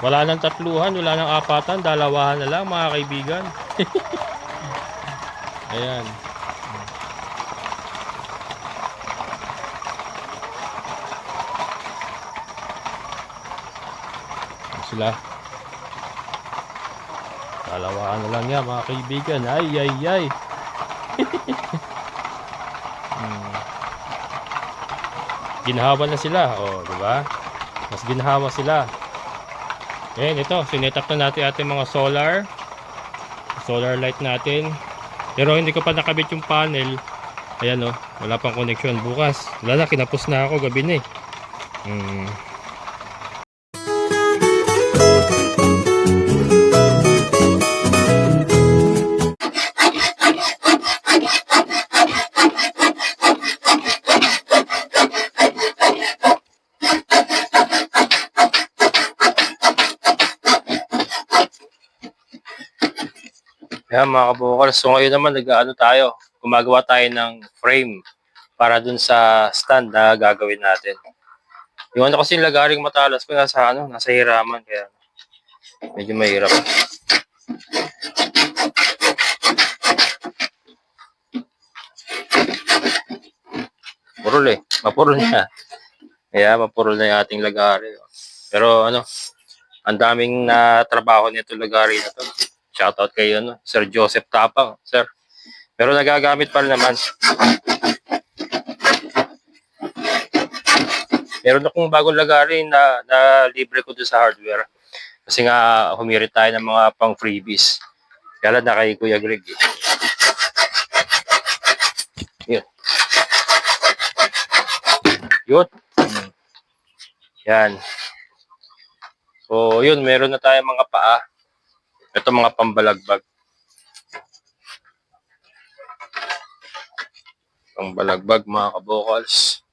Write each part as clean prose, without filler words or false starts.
Wala nang tatluhan, wala nang apatan, dalawahan na lang mga kaibigan. Ayan. Sila. Dalawahan na lang yan mga kaibigan. Ay, ay, ay. Ginhawa na sila. O, diba? Mas ginhawa sila. Ayan, ito. Sinetak na natin ating mga solar light natin. Pero hindi ko pa nakabit yung panel. Ayan o. Wala pang connection. Bukas. Wala na. Kinapos na ako. Gabi na eh. Ayan mga kabukal, so ngayon naman nag-ano tayo, gumagawa tayo ng frame para dun sa stand na gagawin natin. Yung ano kasi lagaring matalas ko nasa hiraman kaya medyo mahirap. Purol mapurol na. Kaya mapurol na yung ating lagari. Pero ano, ang daming na trabaho nito lagari na to. Shoutout kay Sir Joseph Tapang, sir. Pero nagagamit pa rin naman. Meron akong bagong lagari na libre ko doon sa hardware. Kasi nga humirit tayo ng mga pang freebies. Kaya lang na kay Kuya Greg. Yun. Yun. Yan. So yun, meron na tayong mga paa. Ito mga pambalagbag. Pambalagbag mga kabokals.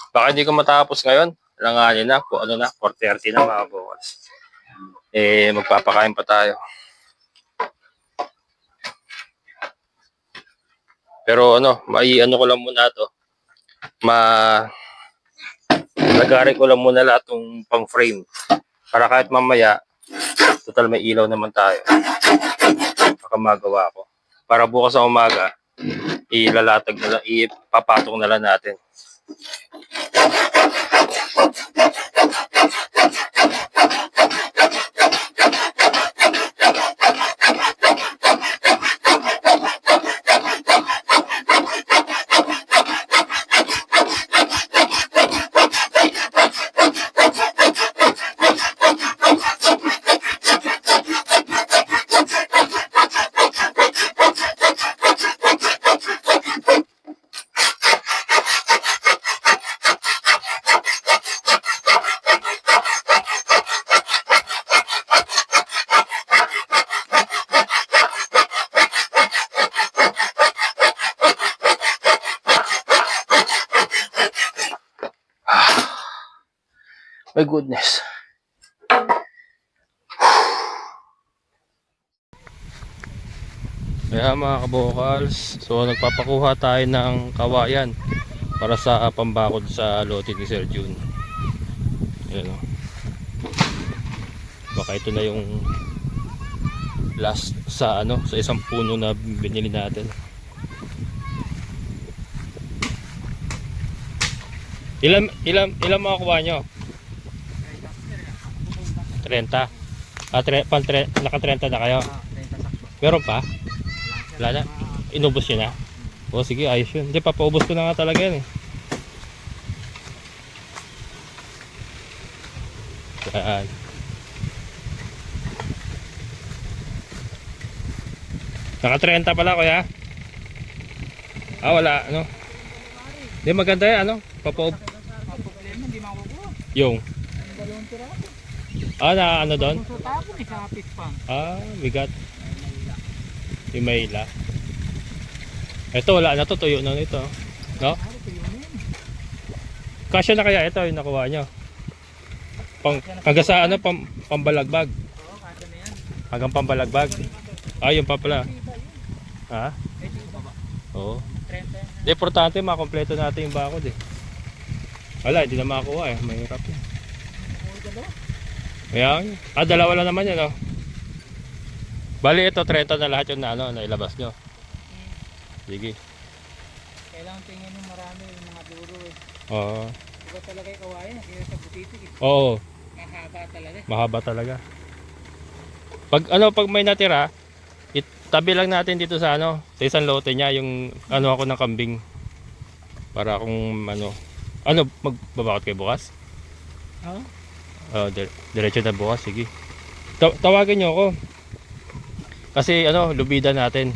Baka hindi ko matapos ngayon. Langanin na. Ano na, 4:30 na mga kabokals. Magpapakain pa tayo. Pero ano ko lang muna to. Lagari ko lang muna lahat ng pang frame. Para kahit mamaya, total may ilaw naman tayo. Baka magawa ko. Para bukas sa umaga, ipapatong na lang natin. My goodness. Kaya mga kabokals, so nagpapakuha tayo ng kawayan para sa pambakod sa lote ni Sir June. Ayan o. Baka ito na yung last sa sa isang puno na binili natin. Ilan makakuha nyo? 30. Naka 30 na kayo? Meron pa? Wala na? Inubos nyo na? O sige, ayos yun. Hindi, papaubos ko na nga talaga yan eh. Yan. Naka 30 pala kuya? Wala Hindi maganda yan yung na doon? Bigat. Yung maila. Ito wala na to, tuyo na ito. No? Kasya na kaya ito yung nakuha nyo? Hanggang sa pambalagbag? Hanggang pambalagbag? Yung pa pala. Ha? Oo. Importante makompleto natin yung bakod eh. Wala, hindi na makakuha eh. Mahirap yun. Ayan. Dalawa lang naman yan, oh. Bali, ito, 30 na lahat yung na ilabas nyo. Sige. Kailangan tingin yung marami yung mga duro eh. Oo. Iba talaga yung kawayan, kaya sa butitik eh. Oo. Mahaba talaga. Mahaba talaga. Pag may natira, itabi lang natin dito sa sa isang lote niya yung ako ng kambing. Para kung magbabakot kayo bukas? Oo. Diretso na bukas, sige. Tawagin niyo ako. Kasi lubida natin.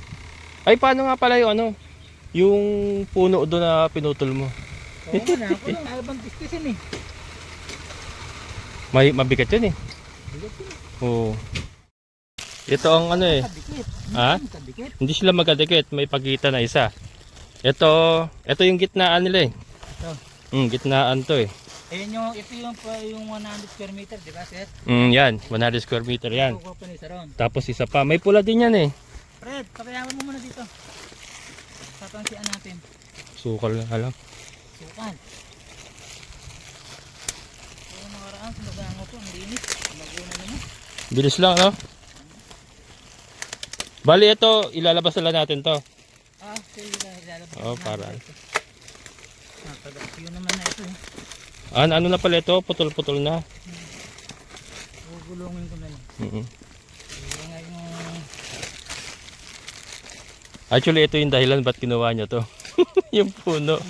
Ay, paano nga pala yung yung puno doon na pinutol mo? Oo nga, ako lang habang tistisin eh. Mabigat yun eh. Bigat yun. Oo. Ito ang Kadikit. Ha? Kadikit. Hindi sila magkadikit, may pagitan na isa. Ito yung gitnaan nila eh. Ito. Gitnaan to eh. Ito yung 100 square meter, di ba sir? Yan, 100 square meter yan. Kukuha pa ni Saron. Tapos isa pa, may pula din yan eh. Fred, papayaman mo muna dito. Tatansian natin. Sukal na lang. Sukan. Kung nakaraan, sinagaan ko to, ang linis. Maguna naman. Bilis lang, no? Bali, ito, ilalabas na lang natin to. Sige na, ilalabas. Para. Yun naman na ito. Ano na pala ito? Putol-putol na. Gugulungin ko na lang. Yung nga yung... Actually, ito yung dahilan ba't kinuha nyo to. Yung puno.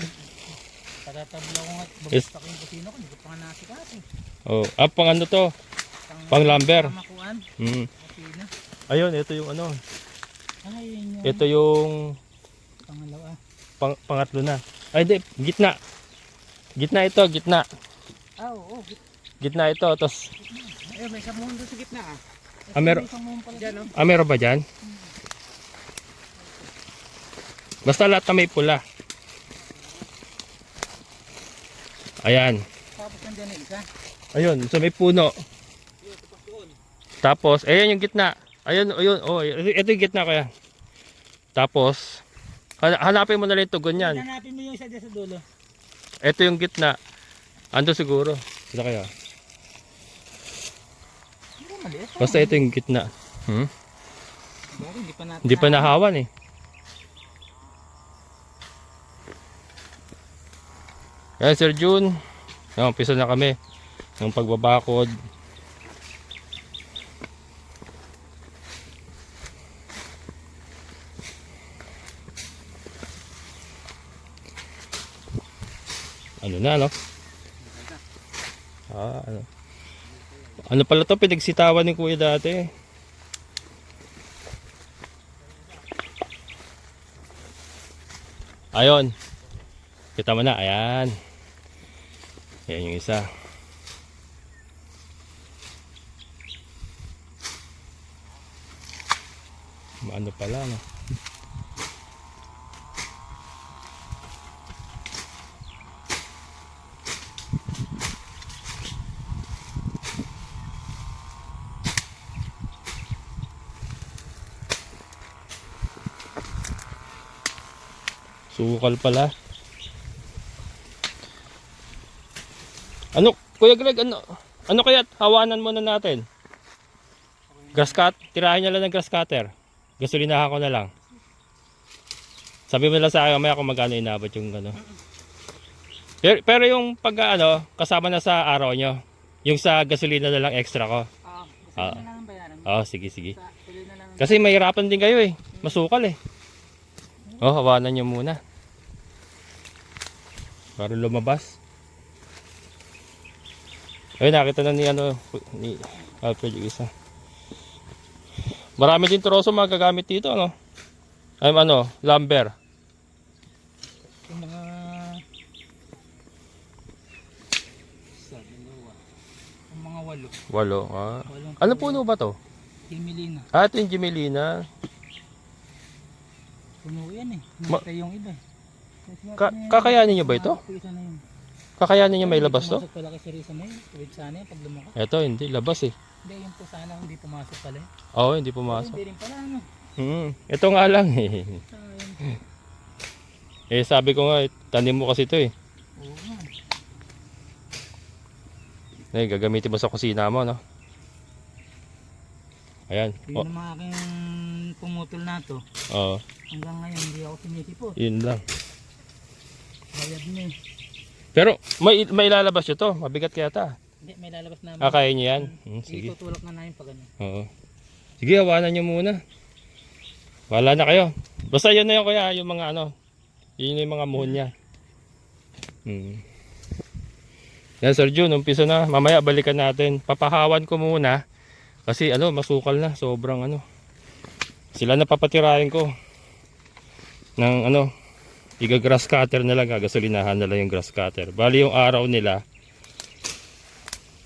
Patatabla ko nga, babastak yung kusino ko, hindi ko pa nga nasikaso. Pang ano to? Pang lumber. Pamakuan. Kusina. Ayun, ito yung Ay, yun yung... Ito yung Pangalawa. pangatlo na. Ay, di, gitna. Gitna ito, gitna. Oo. Gitna ito, tapos... Ayun, may isang mundo sa gitna Meron. Diyan, oh. Meron ba dyan? Basta lahat na may pula. Ayan. Tapos nandiyan na isa. Ayun, so may puno. Tapos, ayan yung gitna. Ayun, ito yung gitna kaya. Tapos, hanapin mo na lang yung tugon yan. Hanapin mo yung isa dyan sa dulo. Ito yung gitna. Ando siguro. Sila kaya. Basta ito yung gitna. Hindi pa nahawan eh. Ayan, Sir June. Umpisa na kami ng pagbabakod. Ano na, no? Ano pala to? Pinagsitawan ni Kuya dati. Ayun. Kita mo na. Ayan. Ayan yung isa. Ano pala, no? Sukal pala. Kuya Greg, ano kaya hawanan muna natin? Grass cut? Tirahin niya lang ng grass cutter. Gasolinahan ko na lang. Sabi mo lang sa akin, mamaya kung magkano inabot yung Pero yung pag kasama na sa araw nyo. Yung sa gasolina na lang extra ko. Gasolina na lang bayaran. Sige. Kasi mahirapan din kayo eh. Masukal eh. Hawanan nyo muna. Para lumabas. Ayun, nakita na ni Alfred yung isa. Marami din troso magagamit dito, Ay, lumber. Yung mga... Yung mga walo. Ano puno ba to? Gimelina. Ito yung Gimelina. Puno yan eh. Namatay yung iba eh. Kakayanin nyo ba ito? Kakayanin nyo may labas to? Pumasok pala kay Sirisa na yun. Tuwid sana yun pag lumakas. Ito, hindi. Labas eh. Hindi, yung po sana hindi pumasok pala eh. Oo, hindi pumasok. Hindi rin pala Ito nga lang eh. Sabi ko nga, tanim mo kasi ito eh. Oo nga. Nay, gagamitin mo sa kusina mo, no? Ayan. Yun ang mga aking pumutol na to. Oo. Hanggang ngayon hindi ako sinisipot. Yun lang. Bayad na eh. Pero may ilalabas nyo to. Mabigat kaya ta. Hindi, may lalabas namin. Kaya niyo yan? Sige. Itutulak na namin pa ganyan. Oo. Sige, hawanan nyo muna. Wala na kayo. Basta yun na yun kuya, yung mga ano. Yun yung mga muhon niya. Yan Sir Jun, umpisa na. Mamaya balikan natin. Papahawan ko muna. Kasi ano, masukal na. Sobrang ano. Sila na papatirahin ko. Ng ano, iga-grass cutter na lang. Gagasolinahan na lang yung grass cutter. Bali yung araw nila.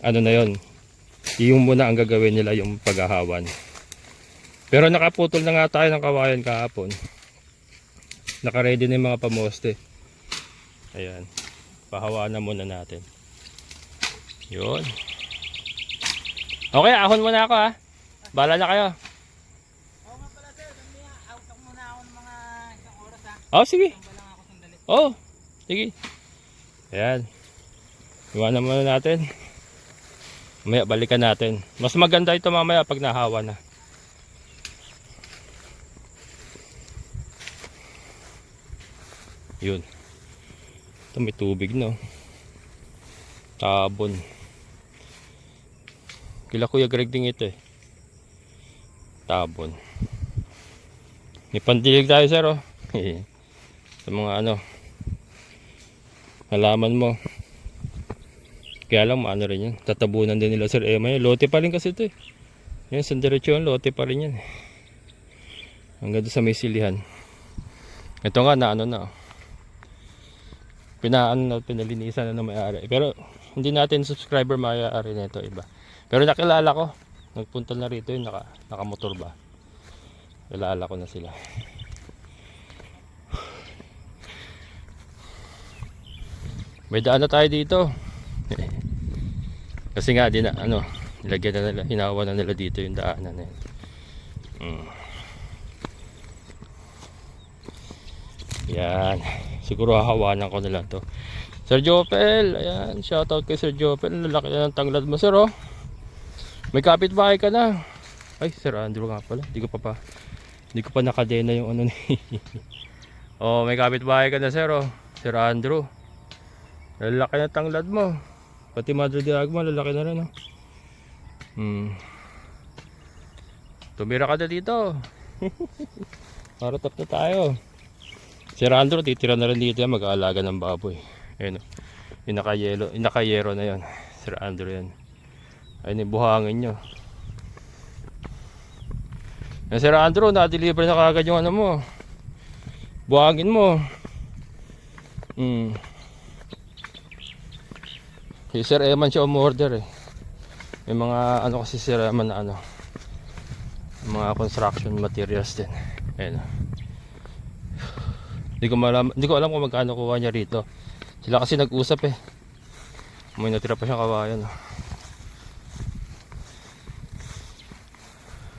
Ano na yun. Yung muna ang gagawin nila yung paghahawan. Pero nakaputol na nga tayo ng kawayan kahapon. Nakaready na yung mga pamoste. Ayan. Pahawaan na muna natin. Yun. Okay, ahon muna ako ha. Bahala na kayo. Oo nga pala sir, mamaya out ako muna ako ng mga isang oras ha. Oh, sige. Tamba lang ako sandali. Oh, sige. Ayan. Iwanan muna natin. Mamaya balikan natin. Mas maganda ito mamaya pag nahawa na. Yun. Ito may tubig no. Tabon. Kila Kuya Greg din ito eh. Tabon. May pandilig tayo sir oh. Sa mga ano. Halaman mo. Kaya lang maano rin yan. Tatabunan din nila sir. May lote pa rin kasi ito eh. Yan, sandiretso yan. Lote pa rin yan. Hanggang doon sa may silihan. Ito nga na ano na. Pinalinisan na ng may-ari. Pero hindi natin subscriber may-ari na ito iba. Pero nakilala ko. Nagpunta na rito yun. Nakamotor ba. Kilala ko na sila. May daan na tayo dito. Kasi nga din na ano, nilagyan na nila, hinawa na nila dito yung daanan na yun. Yan. Siguro hahawanan ko nila to. Sir Jopel, ayan, shoutout kay Sir Jopel. Lalaki na ng tanglad mo sir oh. May kapitbahay ka na. Ay, Sir Andrew nga pala. Hindi ko pa nakadena yung ano ni. Oh, may kapitbahay ka na sir oh. Sir Andrew. Lalaki na tanglad mo. Pati Madre de Agua, lalaki na rin oh. Tumira ka na dito. Para tap na tayo. Sir Andrew, titira na rin dito yan. Mag-aalaga ng baboy. Ayun oh. Yung nakayero na yan. Sir Andrew yan. Ayun yung buhangin nyo. Yan Sir Andrew, na-deliver na kagad yung ano mo. Buhangin mo. Si Sir Eman siya umorder eh. May mga ano kasi Sir Eman na ano. Mga construction materials din. Ayun. Hindi ko alam kung magkano kuha niya rito. Sila kasi nag-usap eh. May natira pa siyang kawayan.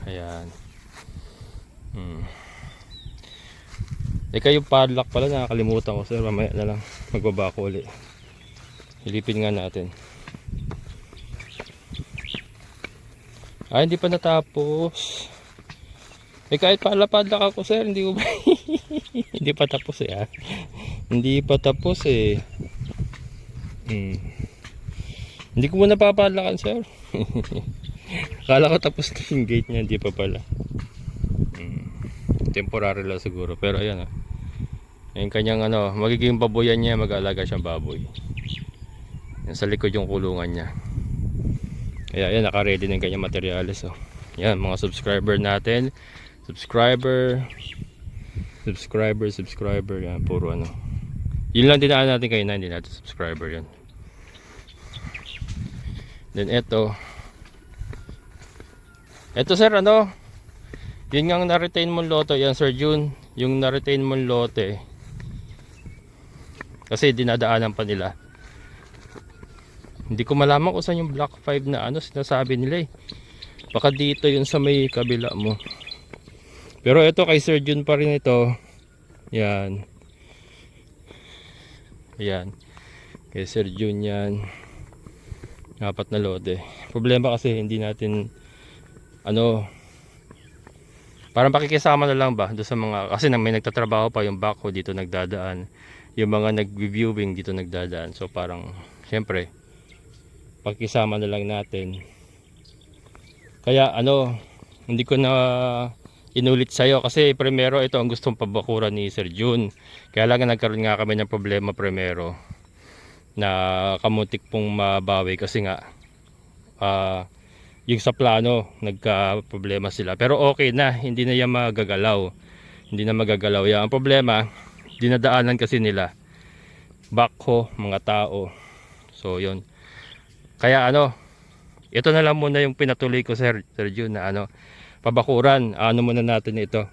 Ayan. Kayo padlock pala, nakakalimutan ko sir. Mamaya na lang magbaba ko ulit. Silipin nga natin. Hindi pa natapos. Kahit padlock ako sir, hindi ko ba hindi pa tapos eh Hindi pa tapos eh. Hindi ko muna papadlakan sir. Kala ko tapos na yung gate niya, hindi pa pala. Temporary lang siguro, pero ayan yung kanyang ano, magiging baboyan niya, mag-aalaga siyang baboy. Yan sa likod yung kulungan niya. Kaya ayan, naka-ready na yung kanyang materials oh. Yan, mga subscriber natin. Subscriber. Yan, puro ano. Yun lang dinaan natin kayo na, hindi natin subscriber yan. Then eto sir ano, yun nga na-retain mong lote yan Sir June. Yung na-retain mong lote kasi dinadaanan pa nila. Hindi ko malaman kung saan yung block 5 na ano sinasabi nila eh. Baka dito yun sa may kabila mo. Pero ito kay Sir June pa rin ito. Yan. Ayan. Kay Sir June yan. Apat na lote. Problema kasi hindi natin ano, parang pakikisama na lang ba doon sa mga, kasi may nagtatrabaho pa yung backhoe dito nagdadaan, yung mga nag-viewing dito nagdadaan. So parang syempre pakikisama na lang natin. Kaya ano, hindi ko na inulit sa'yo kasi primero ito ang gustong pabakuran ni Sir Jun. Kaya lang nagkaroon nga kami ng problema primero na kamuntik pong mabawi kasi nga yung sa plano nagka problema sila. Pero okay na, hindi na yan magagalaw. Hindi na magagalaw yan. Ang problema, dinadaanan kasi nila backhoe, mga tao. So yun. Kaya ano, ito na lang muna yung pinatuloy ko Sir Jun na ano, pabakuran. Ano muna natin ito.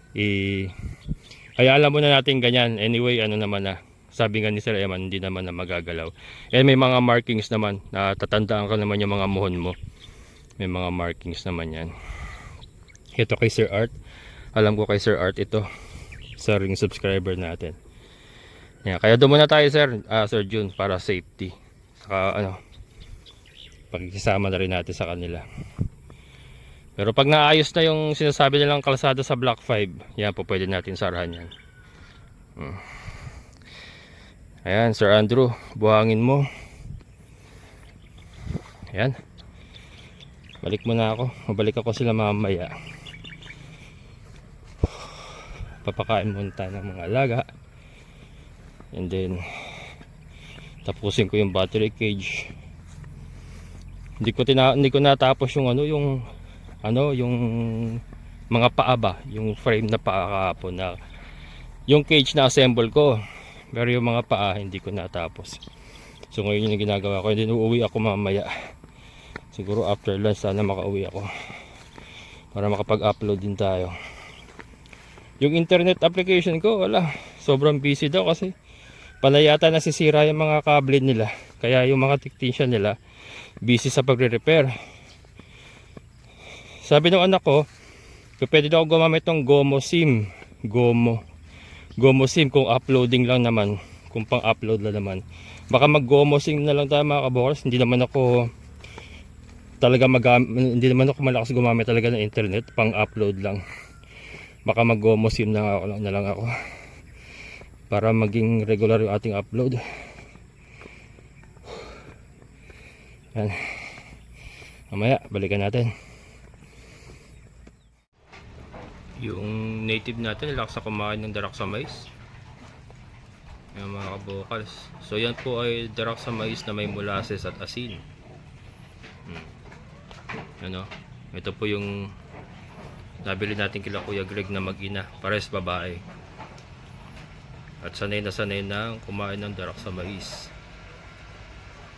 Kaya alam muna natin ganyan. Anyway, ano naman na. Sabi nga ni Sir Eman, hindi naman na magagalaw. And may mga markings naman na tatandaan ka naman yung mga muhon mo. May mga markings naman yan. Ito kay Sir Art. Alam ko kay Sir Art ito. Sa ring subscriber natin. Yan. Kaya doon muna tayo Sir Jun para safety. Saka ano, pakikisama na rin natin sa kanila. Pero pag naayos na yung sinasabi nilang kalsada sa Block 5, yan po pwede natin sarahan yan. Ayan, Sir Andrew, buhangin mo. Ayan. Balik muna ako. Mabalik ako sila mamaya. Papakain muna tayo ng mga alaga. And then tapusin ko yung battery cage. Hindi ko natapos yung yung mga paa ba, yung frame na paa kahapon na yung cage na assemble ko. Pero yung mga paa hindi ko natapos. So ngayon yung ginagawa ko. And then uuwi ako mamaya. Siguro after lunch sana makauwi ako para makapag-upload din tayo. Yung internet application ko wala, sobrang busy daw kasi palayata nasisira yung mga kable nila. Kaya yung mga technician nila busy sa pagre-repair. Sabi ng anak ko, pwede daw gumamit ng Gomo SIM. Gomo SIM kung uploading lang naman, kung pang upload lang naman. Baka mag Gomo SIM na lang tayo mga kabokers. Hindi naman ako malakas gumamit talaga ng internet, pang upload lang. Baka mag Gomo SIM na lang ako para maging regular yung ating upload. Yan. Mamaya balikan natin yung native natin. Relax na kumain ng darak sa mais. Yan mga kabokals. So yan po ay darak sa mais na may molasses at asin. Ano, ito po yung nabili natin kila Kuya Greg na mag-ina, pares babae. At sanay na kumain ng darak sa mais.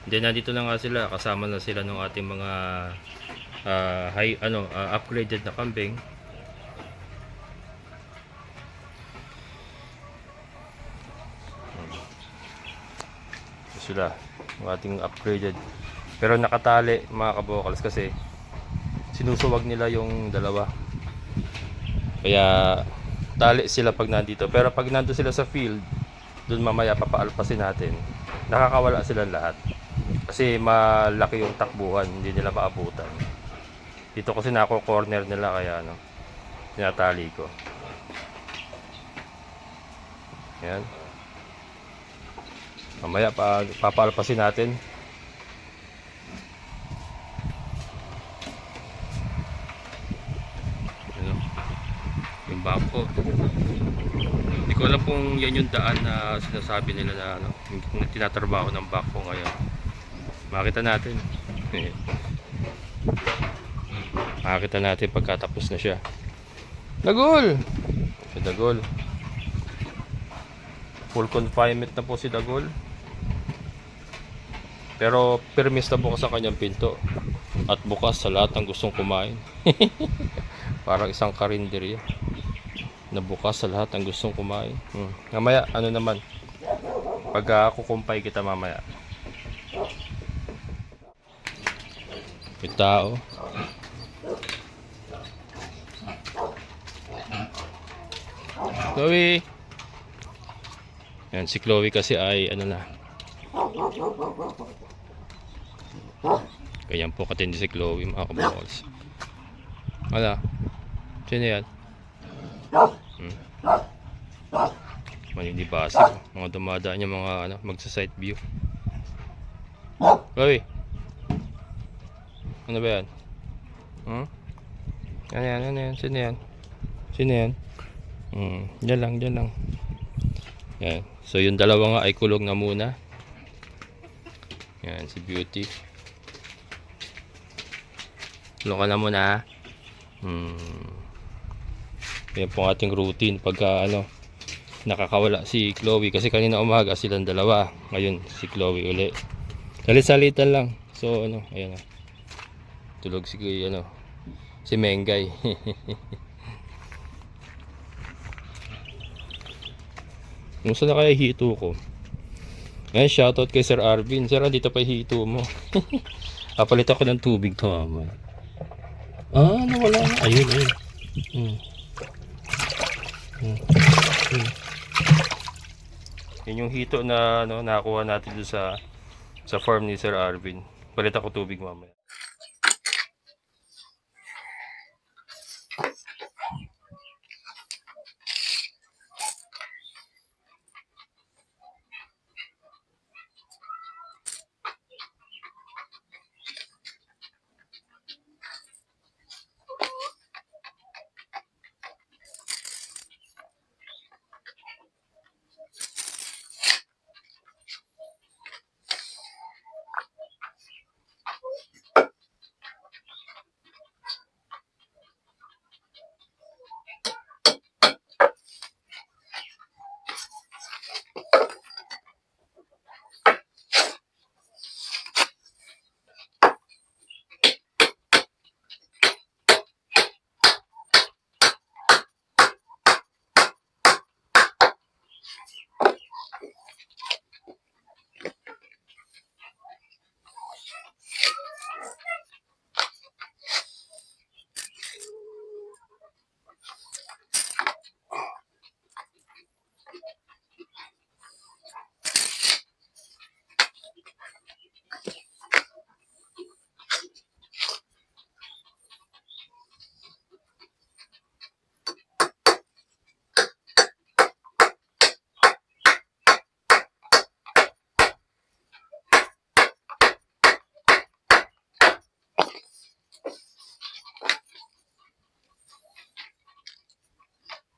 Then nandito na nga sila, kasama na sila ng ating mga upgraded na kambing. Ito sila, yung ating upgraded. Pero nakatali mga kabokals kasi sinusuwag nila yung dalawa. Kaya tali sila pag nandito. Pero pag nandito sila sa field, dun mamaya papaalpasin natin. Nakakawala silang lahat. Kasi malaki yung takbuhan, hindi nila maabutan. Dito kasi nako-corner nila kaya tinatali ko. Yan. Mamaya papaalpasin natin. Yung bako. Hindi ko alam kung yan yung daan na sinasabi nila na yung tinatrabaho ng bako ngayon. Makita natin. Makita natin pagkatapos na siya. Dagol! Si Dagol. Full confinement na po si Dagol. Pero permis na bukas ang kanyang pinto. At bukas sa lahat ng gustong kumain. Parang isang karinderya. Na bukas sa lahat ng gustong kumain. Mamaya, naman. Pag kukumpay kita mamaya. May tao. Chloe. Yan, si Chloe kasi ay Ganyan po katindi si Chloe mga kabokals. Wala. Sino yan? Manilibasig. Mga dumadaan yung mga ano, magsa-side view. Chloe. Ano ba yan? Ano yan? Ano yan? Sino yan? Sino yan? Diyan lang, diyan lang. Yan. So yung dalawa nga ay kulog na muna. Yan, si Beauty. Kulong ka na muna. Yan po ang ating routine pagka ano, nakakawala si Chloe. Kasi kanina umaga silang dalawa. Ngayon si Chloe uli. Salit-salitan lang. So ano, ayan na. Tulog si ano, si Mengay. Kumusta na kaya hito ko? Ayan, shoutout kay Sir Arvin. Sir, dito pa hito mo. Kapalit ako ng tubig to, mama. Nawala na. Ayun, ayun. Yun yung hito na ano, nakakuha natin doon sa farm ni Sir Arvin. Palit ako tubig mamaya.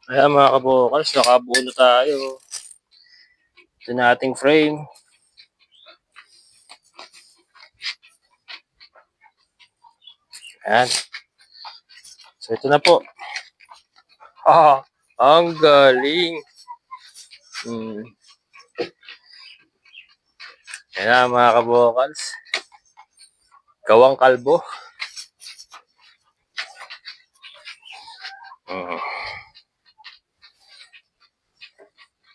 Ayan mga kabokals, nakabuo na tayo. Ito na ating frame. Ayan. So ito na po. Ang galing. Ayan mga kabokals. Gawang kalbo.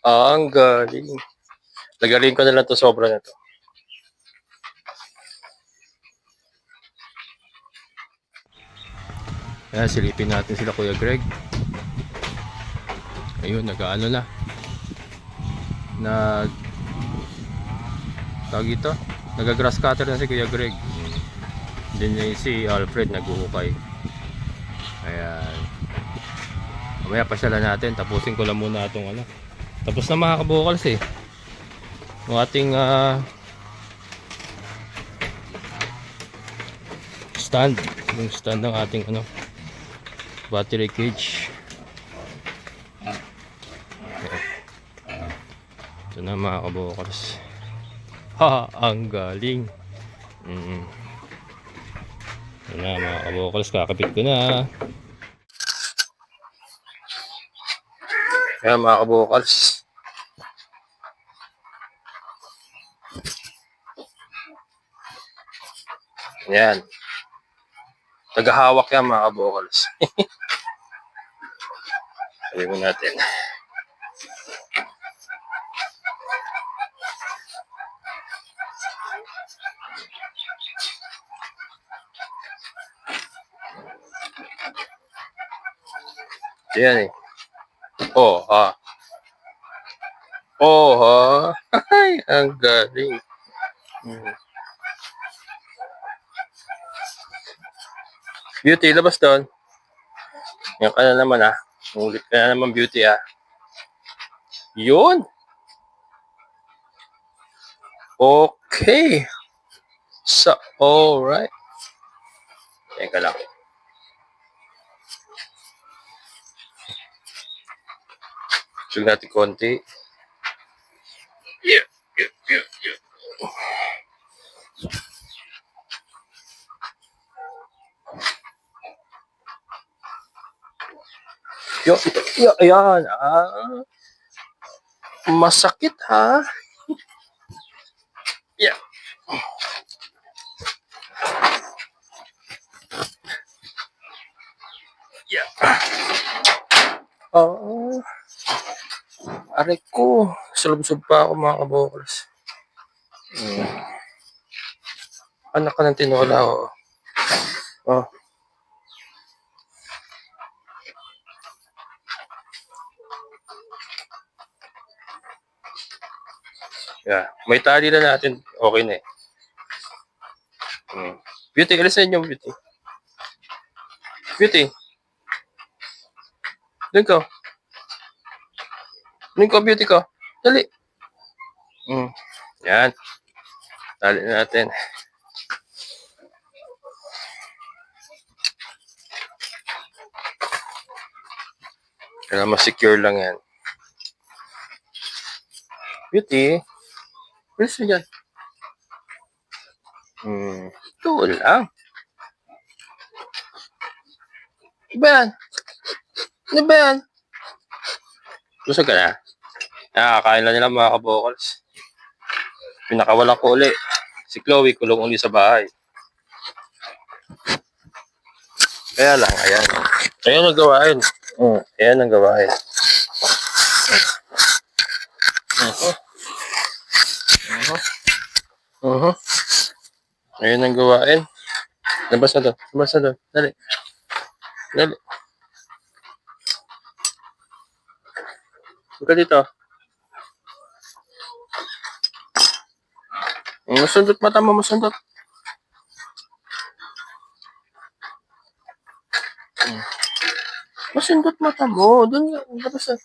Ang galing. Lagarin ko na lang to, sobra na to. Ayan, silipin natin sila Kuya Greg. Ayun, nag-ano na. Tawag ito? Nag-grass cutter na si Kuya Greg. Then si Alfred nag-uhukay. Ayan. Mamaya pasyalan natin. Tapusin ko lang muna itong ano. Tapos na mga kabukals eh. Yung ating stand. Yung stand ng ating ano, battery cage. Ito na mga kabukals. Ang galing. Ito na mga kabukals. Kakapit ko na. Ayan mga kabukals. Ayan. Tagahawak yan mga kabukals. Sabi mo natin. Ayan eh. Ay, ang galing. Beauty, labas doon. Yan ka na naman ah. Ulit ka na naman, Beauty ah. Yun. Okay. So, alright. Teka lang. Sug natin konti. Yeah. Yo, ayan. Masakit ha. Yeah. Yeah. Aray ko. Sulub-sub pa ako mga kabokals. Anak ka ng tinola oh. Oh. Yeah. May tali na natin. Okay na eh. Beauty, alisin yung Beauty. Beauty. Doon ka. Doon ka, Beauty ka. Dali. Yan. Tali na natin. Kaya mas-secure lang yan. Beauty. Bilis na dyan. Ito lang. Ano ba yan? Ano ba yan? Busog ka na? Nakakain lang nila mga kabokals. Pinakawalan ko uli. Si Chloe kulong uli sa bahay. Kaya lang, ayan. Ayan ang gawain. Ayan ang gawain. Ayan ang gawain. Labas na doon. Labas na doon. Dali. Dali. Huwag ka dito. Masundot mata mo, masundot. Masundot mata mo. Doon nga. Labas na.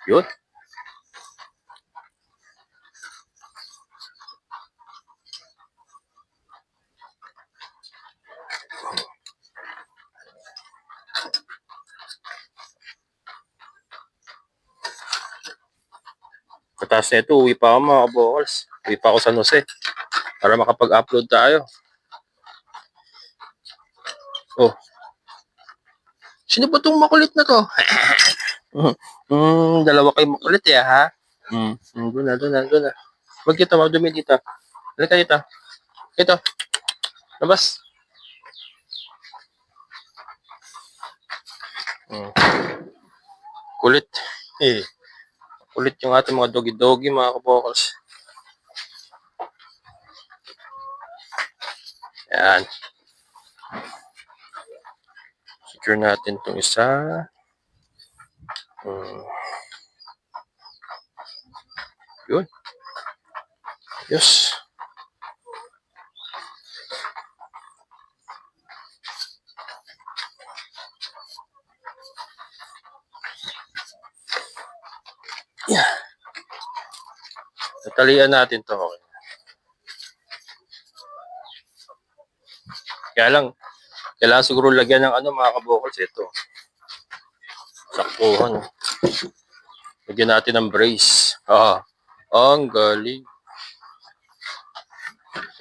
Yun. Pagkatapos na ito, uwi pa ako mga kabokals. Uwi pa ako sa Jose. Para makapag-upload tayo. Oh. Sino ba itong makulit na to? Dalawa kayo makulit eh ha? Doon na. Huwag kita, magdumi dito. Halika dito. Ito. Labas. Kulit. Kulit yung ating mga dogi-dogi mga kabokals. Yan. Secure natin itong isa. Yun. Yes. Yeah. Natalian natin to. Okay. Kaya lang, kailangan siguro lagyan ng mga kabokals ito. Saktuhan. Lagyan natin ng brace. Ang galing.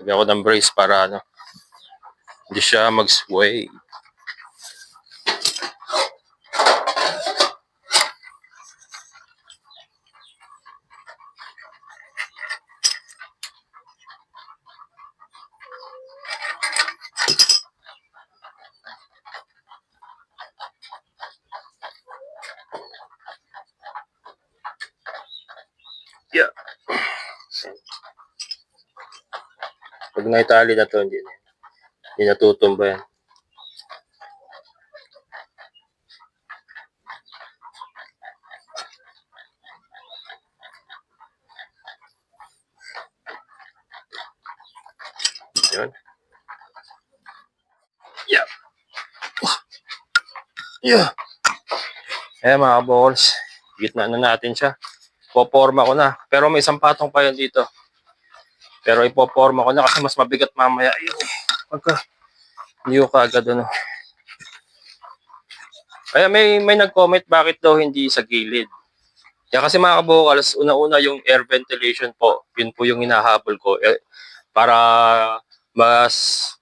Lagyan ko ng brace para hindi siya mag-sway. Yeah. Pag naitali na to, hindi natutumba yan. Yun. Yeah. Yeah. Eh mga balls, gitna na natin siya. Poporma ko na. Pero may isang patong pa yan dito. Pero ipoporma ko na kasi mas mabigat mamaya. Ayun. Pagka, hindi ko kaagad ano. Kaya may nag-comment bakit daw hindi sa gilid. Kaya kasi mga kabukals, una-una yung air ventilation po. Yun po yung hinahabol ko. Para mas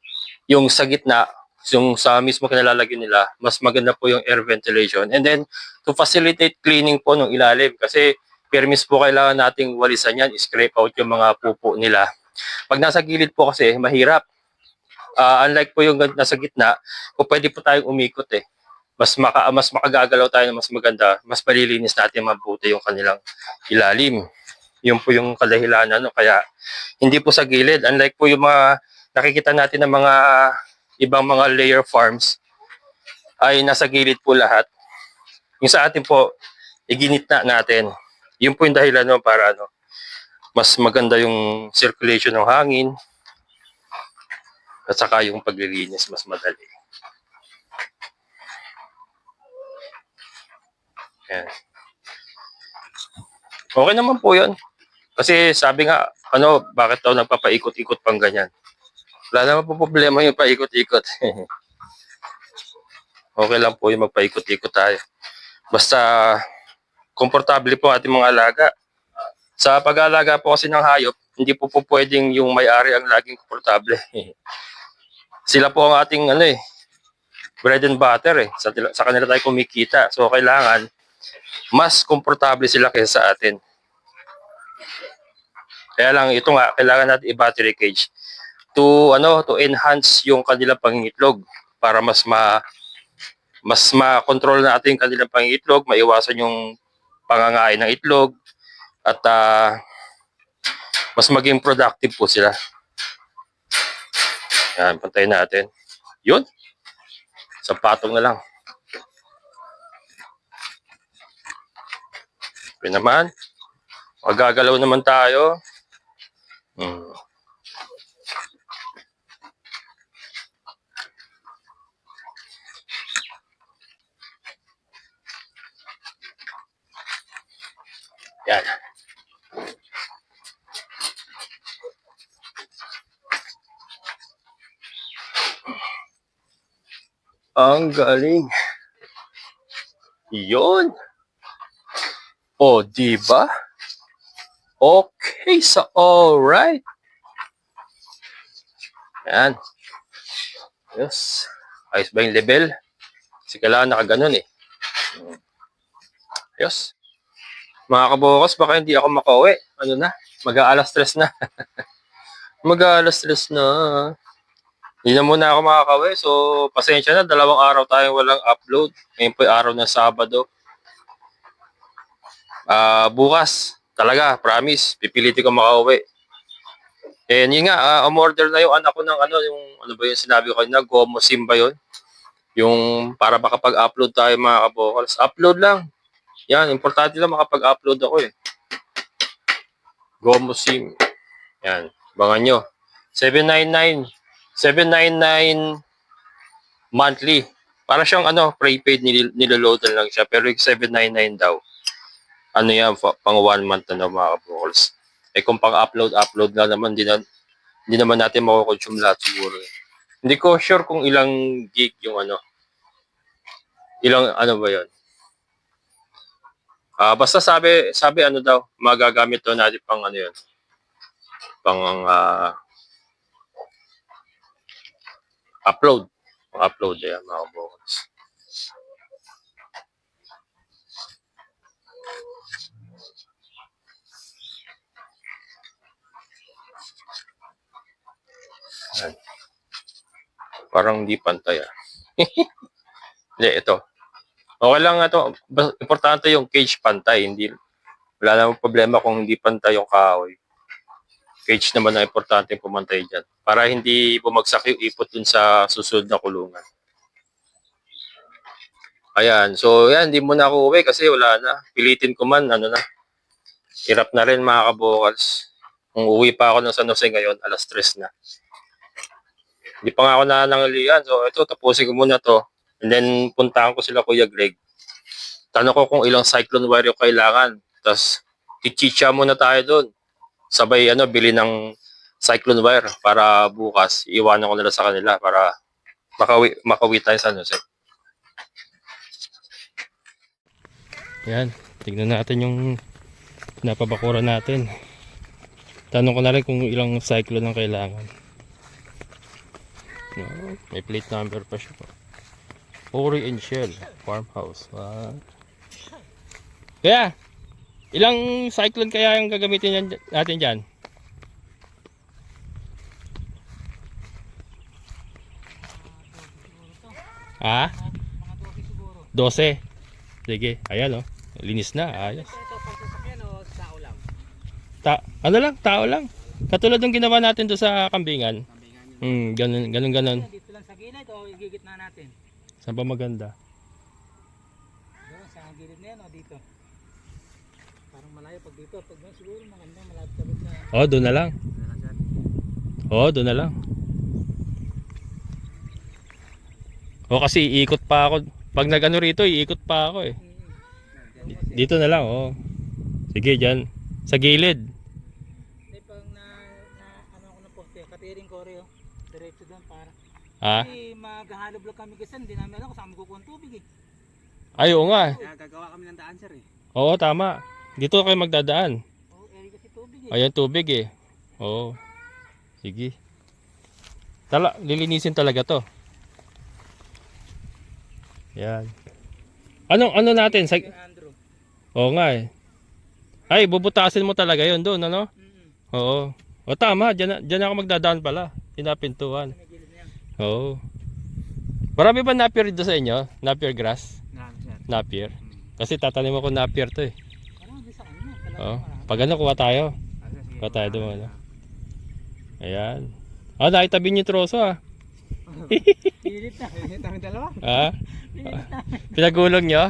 yung sa gitna, yung sa mismo kinalalagyan nila, mas maganda po yung air ventilation. And then, to facilitate cleaning po ng ilalim. Kasi permis po kailangan nating walisan yan, scrape out yung mga pupo nila. Pag nasa gilid po kasi, mahirap. Unlike po yung nasa gitna, kung pwede po tayong umikot eh. Mas makagagalaw tayo na mas maganda, mas palilinis natin mabuti yung kanilang ilalim. Yun po yung kadahilanan, no? Kaya hindi po sa gilid. Unlike po yung mga nakikita natin ng mga ibang mga layer farms, ay nasa gilid po lahat. Yung sa atin po, iginitna natin. Yun po yung dahilan, no, para ano, mas maganda yung circulation ng hangin at saka yung paglilinis mas madali. Yan. Okay naman po yun. Kasi sabi nga, ano, bakit daw nagpapaikot-ikot pang ganyan? Wala naman po problema yung paikot-ikot. Okay lang po yung magpaikot-ikot tayo. Basta, komportable po ating mga alaga. Sa pag-aalaga po kasi ng hayop, hindi po pwedeng yung may-ari ang laging komportable. Sila po ang ating ano bread and butter eh. Sa kanila tayo kumikita. So kailangan mas komportable sila kaysa sa atin. Kaya lang ito nga kailangan natin i-battery cage to enhance yung kanilang pangingitlog para mas ma-control natin yung kanilang pangingitlog, maiwasan yung pangangain ng itlog at mas maging productive po sila. Yan, pantayin natin. Yun. Sa patong na lang. Okay naman. Magagalaw naman tayo. Yan. Ang galing. Yun. O, diba? Okay, so alright. Yan. Yes. Ayos ba yung level? Kasi kailangan nakaganon eh. Yes. Mga kabukas, baka hindi ako makauwi. Ano na? Mag-aalas 3 na. Mag-aalas 3 na. Hindi na muna ako makakauwi. So, pasensya na. 2 araw tayong walang upload. Ngayon po yung araw ng Sabado. Bukas, talaga, promise, pipilitin ko makauwi. And yun nga, umorder na yung anak ko ng ano ba yung sinabi ko kanina, Gomo Sim ba yun? Yung para makapag-upload tayo mga kabokals. Upload lang. Yan, importante lang makapag-upload ako eh. Gomo Sim. Yan, bangan nyo. 799 monthly. Para siyang prepaid niloload lang siya. Pero yung 799 daw. Ano yan, pang 1 month na mga kabokals. Eh kung pang-upload na naman, hindi naman natin makukonsume lahat siguro. Hindi ko sure kung ilang gig yung ilang ba yun. Basta sabi daw, magagamit daw natin pang yun. Pang upload. Pang upload yan mga kabokals. Yan. Parang hindi pantay Hindi, ito. Okay lang ito. Importante yung cage pantay. Wala namang problema kung hindi pantay yung kahoy. Cage naman ang importante yung pumantay dyan. Para hindi bumagsak yung ipot dun sa susunod na kulungan. Ayan. So, yan. Hindi mo na ako uwi kasi wala na. Pilitin ko man. Hirap na rin mga kabokals. Kung uwi pa ako ng San Jose ngayon, alas 3 na. Hindi pa nga ako nanangalian. So ito, tapusin ko muna to. And then puntahan ko sila Kuya Greg. Tanong ko kung ilang cyclone wire yung kailangan. Tapos ichicha muna tayo doon. Sabay bili ng cyclone wire para bukas iwanan ko nila sa kanila para makawi tayo sa San Jose. Yan, tignan natin yung napabakuran natin. Tanong ko na rin kung ilang cyclone ang kailangan. No, may plate number pa siya. Ori and Shell Farmhouse. Kaya, ilang cyclone kaya yung gagamitin natin dyan? Ha? Mga 12 siguro. 12. Sige, ayan linis na, ayos. Ito, pang sasakyan o tao lang? Ano lang, tao lang. Katulad ng ginawa natin doon sa kambingan. Kambingan yun. Ganun. Dito lang sa gilid o igigit na natin? Saan ba maganda? Doon, sa gilid na yan o dito? Parang malayo pag dito. Pag doon siguro maganda, malapit na yan. Oh, doon na lang. Oh, doon na lang. Oh, kasi iikot pa ako. Pag nag-ano rito, iikot pa ako eh. Dito na lang, oh. Sige, dyan. Sa gilid. Hindi, pag ano ako na poste, katiring ko rin diretso doon para. Ha? Kasi maghahalo vlog kami kasi hindi namin alam kung saan magkukuha ng tubig eh. Ay, oo nga. Kaya gagawa kami ng daan sir eh. Oo, tama. Dito kayo magdadaan. Oo, kasi tubig eh. Ayan, tubig eh. Oo. Sige. Lilinisin talaga to. Yan. Ano natin? Andrew. Oo nga eh. Ay, bubutasin mo talaga yun doon, ano? Oo. O tama, dyan ako magdadaan pala. Pinapintuan. May gilid na yan. Oo. Marami ba napier dito sa inyo? Napier grass? Marami sir. Napier? Kasi tatanim ako napier to eh. Marami sa kanya. Talagang Oo. marami. Pag kuha tayo. Kuha tayo doon, ano? Ayan. Nakitabi niyo yung troso ah. Pilit na. Pilit namin dalawa. Ha? Pilit na. Pinagulong nyo?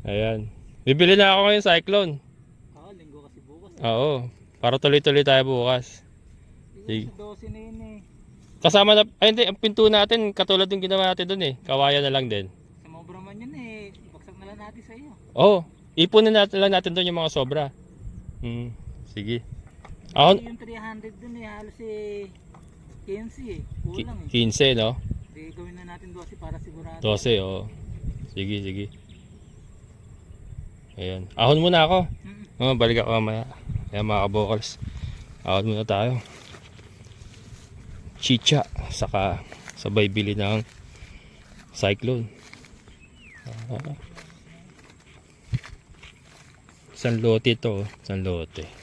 Ayan. Bibili na ako ngayon cyclone. Oo, linggo kasi bukas. Oo. Para tuloy-tuloy tayo bukas. Sige. 12 na yun eh. Kasama na, ay hindi, ang pinto natin, katulad yung ginawa natin doon eh. Kawayan na lang din. Sa mobra man yun eh. Ibagsak na lang natin sa iyo. Oo. Ipunin lang natin doon yung mga sobra. Sige. Ako, Yung 300 dun eh. Halos eh. 15 eh. Kulang eh. 15 no? Di gawin na natin 12 para sigurado. 12 oo. Sige. Ayan. Ahon muna ako. Balik ako mamaya. Ayan mga kabokals. Ahon muna tayo. Chicha. Saka sabay bili ng cyclone. Isang lote ito. Isang lote.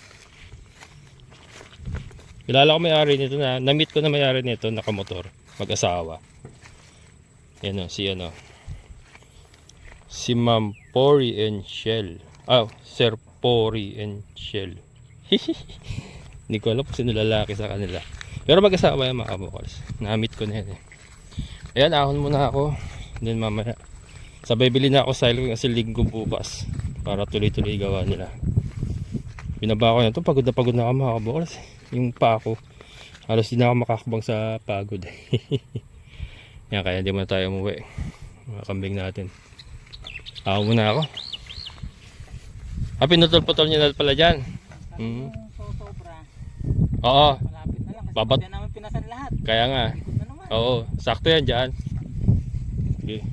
Kilala ko may-ari nito na-meet ko na may-ari nito, nakamotor, mag-asawa. Yan si Ma'am Pori and Shell. Sir Pori and Shell. Hindi ko alam kung sino lalaki sa kanila. Pero mag-asawa yan mga kabokals. Na-meet ko na yan eh. Ayan, ahon muna ako. Then mamaya, sabay bili na ako cyclone kasi linggo bukas. Para tuloy-tuloy gawa nila. Binaba ko na ito, pagod na ako mga kabokals. Yung pa ako, halos di na ako makakabang sa pagod. Yan, kaya hindi muna tayo umuwi. Mga kambing natin. Ako muna ako. Pinutol-putol niya na pala dyan. Yung sobra. Oo, Malapit na lang kasi Babat- hindi namin pinasan lahat. kaya nga. Ikot na naman. Oo, sakto yan dyan. Okay.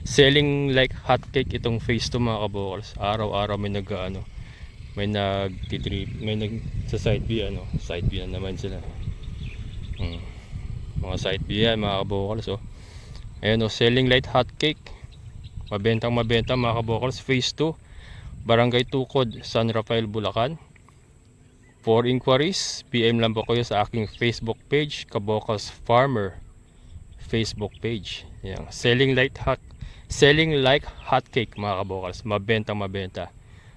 Selling like hotcake itong phase 2 mga kabokals. Araw-araw may sa side view side view na naman sila. Mga side view yan mga kabokals Ayan selling light hotcake. Mabenta mga kabokals. Phase 2 Barangay Tukod, San Rafael, Bulacan. For inquiries, PM lang po kayo sa aking Facebook page, Kabokals Farmer Facebook page. Yan. Selling like hotcake mga kabokals. Mabenta.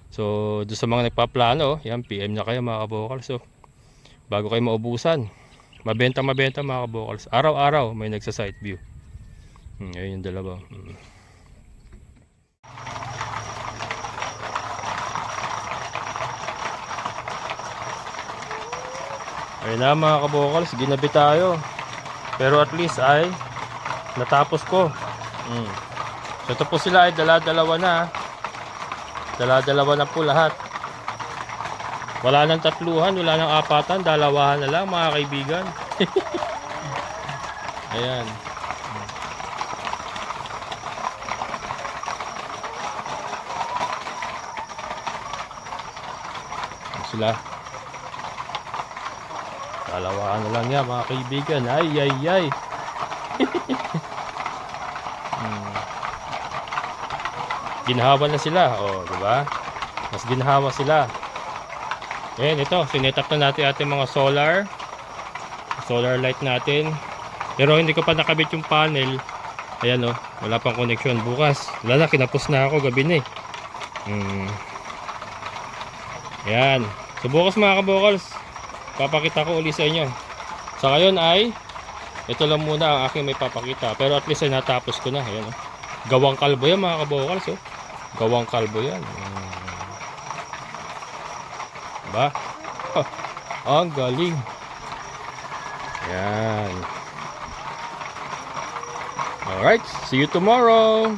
So, doon sa mga nagpaplano, yan, PM na kayo mga kabokals. So, bago kayo maubusan, mabenta mga kabokals. Araw-araw may nagsa-site view. Ayun yung dalawa. Ayun na mga kabokals, ginabi tayo. Pero at least ay natapos ko. So ito po sila ay dala-dalawa na. Dala-dalawa na po lahat. Wala nang tatluhan, wala nang apatan, dalawahan na lang mga kaibigan. Ayan. Sila. Dalawahan na lang yan mga kaibigan. Ay, ay, ay. Ginhawa na sila. O, diba? Mas ginhawa sila. Ayan, ito. Sinetap na natin ating mga solar light natin. Pero hindi ko pa nakabit yung panel. Ayan o. Wala pang connection. Bukas. Wala na. Kinapos na ako. Gabi na eh. Ayan. So bukas mga kabokals, papakita ko ulit sa inyo. Sa ngayon ay ito lang muna ang aking may papakita. Pero at least ay natapos ko na. Ayan o. Gawang kalbo yan mga kabokals. Oh. Gawang kalbo yan. Diba? Ang galing. Yan. Alright. See you tomorrow.